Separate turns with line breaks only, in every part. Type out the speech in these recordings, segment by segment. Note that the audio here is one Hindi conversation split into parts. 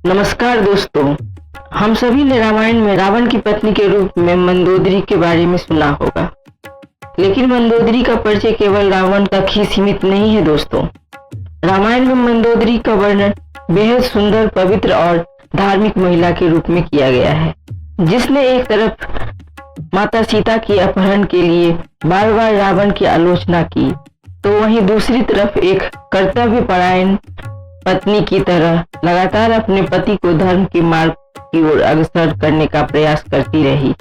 नमस्कार दोस्तों। हम सभी ने रामायण में रावण की पत्नी के रूप में मंदोदरी के बारे में सुना होगा, लेकिन मंदोदरी का परिचय केवल रावण तक ही सीमित नहीं है दोस्तों। रामायण में मंदोदरी का वर्णन बेहद सुंदर, पवित्र और धार्मिक महिला के रूप में किया गया है, जिसने एक तरफ माता सीता के अपहरण के लिए बार बार रावण की आलोचना की, तो वहीं दूसरी तरफ एक कर्तव्य परायण पत्नी की तरह लगातार अपने पति को धर्म के मार्ग की ओर अग्रसर करने का प्रयास करती रही।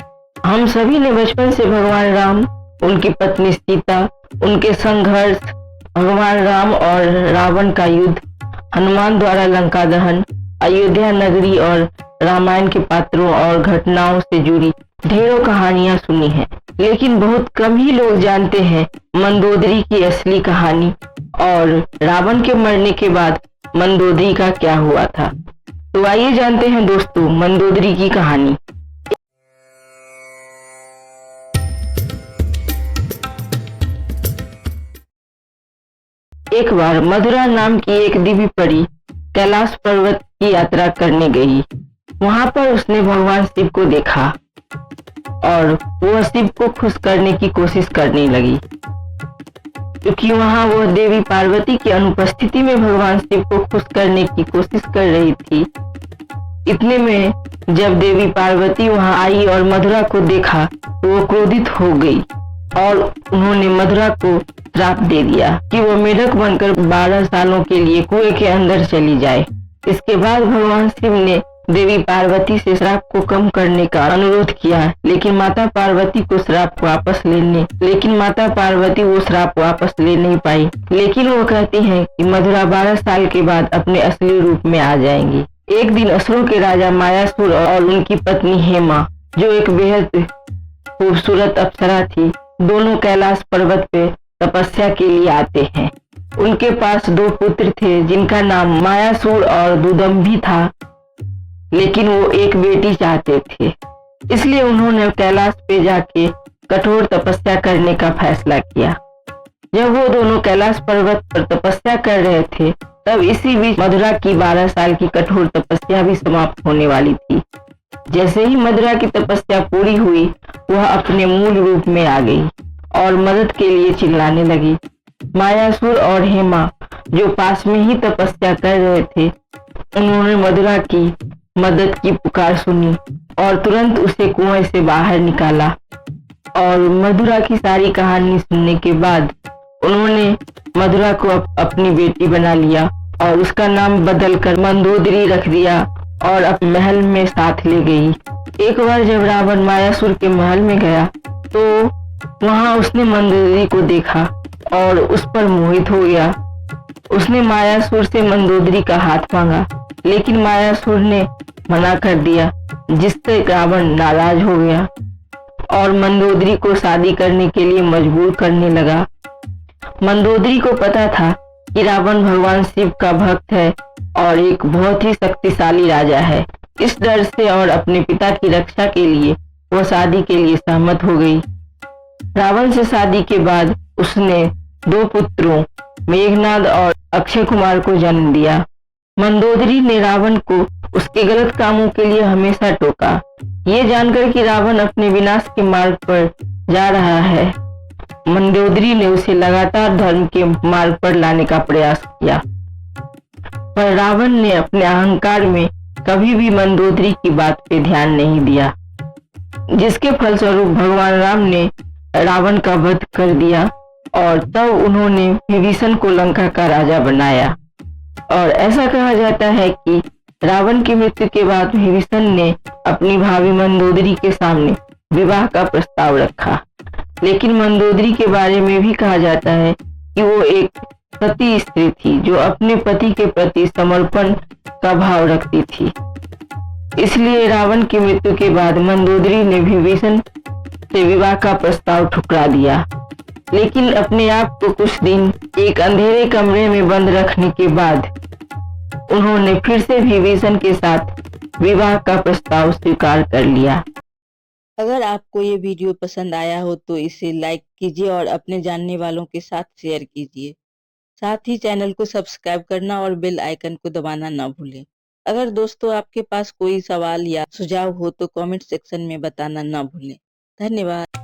हम सभी ने बचपन से भगवान राम, उनकी पत्नी सीता, उनके संघर्ष, भगवान राम और रावण का युद्ध, हनुमान द्वारा लंका दहन, अयोध्या नगरी और रामायण के पात्रों और घटनाओं से जुड़ी ढेरों कहानियां सुनी हैं, लेकिन बहुत कम ही लोग जानते हैं मंदोदरी की असली कहानी और रावण के मरने के बाद मंदोदरी का क्या हुआ था। तो आइए जानते हैं दोस्तों मंदोदरी की कहानी। एक बार मधुरा नाम की एक दिव्य परी कैलाश पर्वत की यात्रा करने गई। वहां पर उसने भगवान शिव को देखा और वह शिव को खुश करने की कोशिश करने लगी, क्योंकि वहां वह देवी पार्वती की अनुपस्थिति में भगवान शिव को खुश करने की कोशिश कर रही थी। इतने में जब देवी पार्वती वहां आई और मधुरा को देखा तो वो क्रोधित हो गई और उन्होंने मधुरा को श्राप दे दिया कि वो मेढक बनकर 12 सालों के लिए कुएं के अंदर चली जाए। इसके बाद भगवान शिव ने देवी पार्वती से श्राप को कम करने का अनुरोध किया, लेकिन माता पार्वती वो श्राप वापस ले नहीं पाई। लेकिन वो कहती हैं कि मधुरा 12 साल के बाद अपने असली रूप में आ जाएंगी। एक दिन असुरों के राजा मायासुर और उनकी पत्नी हेमा, जो एक बेहद खूबसूरत अप्सरा थी, दोनों कैलाश पर्वत पे तपस्या के लिए आते हैं। उनके पास 2 पुत्र थे जिनका नाम मायासुर और दुदंभी था, लेकिन वो एक बेटी चाहते थे, इसलिए उन्होंने कैलाश पे जाके कठोर तपस्या करने का फैसला किया। जब वो दोनों कैलाश पर्वत पर तपस्या कर रहे थे, तब इसी बीच मधुरा की 12 साल की कठोर तपस्या भी समाप्त होने वाली थी। जैसे ही मधुरा की तपस्या पूरी हुई, वह अपने मूल रूप में आ गई और मदद के लिए चिल्लाने लगी। मायासुर और हेमा, जो पास में ही तपस्या कर रहे थे, उन्होंने मधुरा की मदद की पुकार सुनी और तुरंत उसे कुएं से बाहर निकाला। और मधुरा की सारी कहानी सुनने के बाद उन्होंने मधुरा को अपनी बेटी बना लिया और उसका नाम बदलकर मंदोदरी रख दिया और अपने महल में साथ ले गई। एक बार जब रावण मायासुर के महल में गया तो वहां उसने मंदोदरी को देखा और उस पर मोहित हो गया। उसने मायासुर से मंदोदरी का हाथ मांगा, लेकिन मायासुर ने मना कर दिया, जिससे रावण नाराज हो गया और मंदोदरी को शादी करने के लिए मजबूर करने लगा। मंदोदरी को पता था कि रावण भगवान शिव का भक्त है और एक बहुत ही शक्तिशाली राजा है। इस डर से और अपने पिता की रक्षा के लिए वो शादी के लिए सहमत हो गई। रावण से शादी के बाद उसने 2 पुत्रों मेघनाद और अक्षय कुमार को जन्म दिया। मंदोदरी ने रावण को उसके गलत कामों के लिए हमेशा टोका। ये जानकर कि रावण अपने विनाश के मार्ग पर जा रहा है, मंदोदरी ने उसे लगातार धर्म के मार्ग पर लाने का प्रयास किया, पर रावण ने अपने अहंकार में कभी भी मंदोदरी की बात पे ध्यान नहीं दिया, जिसके फलस्वरूप भगवान राम ने रावण का वध कर दिया और तब उन्होंने विभीषण को लंका का राजा बनाया। और ऐसा कहा जाता है कि रावण की मृत्यु के बाद विभीषण ने अपनी भाभी मंदोदरी के सामने विवाह का प्रस्ताव रखा, लेकिन मंदोदरी के बारे में भी कहा जाता है कि वो एक सती स्त्री थी जो अपने पति के प्रति समर्पण का भाव रखती थी। इसलिए रावण की मृत्यु के बाद मंदोदरी ने विभीषण से विवाह का प्रस्ताव ठुकरा दिया, लेकिन अपने आप को कुछ दिन एक अंधेरे कमरे में बंद रखने के बाद उन्होंने फिर से विभीषण के साथ विवाह का प्रस्ताव स्वीकार कर लिया। अगर आपको ये वीडियो पसंद आया हो तो इसे लाइक कीजिए और अपने जानने वालों के साथ शेयर कीजिए। साथ ही चैनल को सब्सक्राइब करना और बेल आइकन को दबाना ना भूलें।
अगर दोस्तों आपके पास कोई सवाल या सुझाव हो तो कमेंट सेक्शन में बताना ना भूलें। धन्यवाद।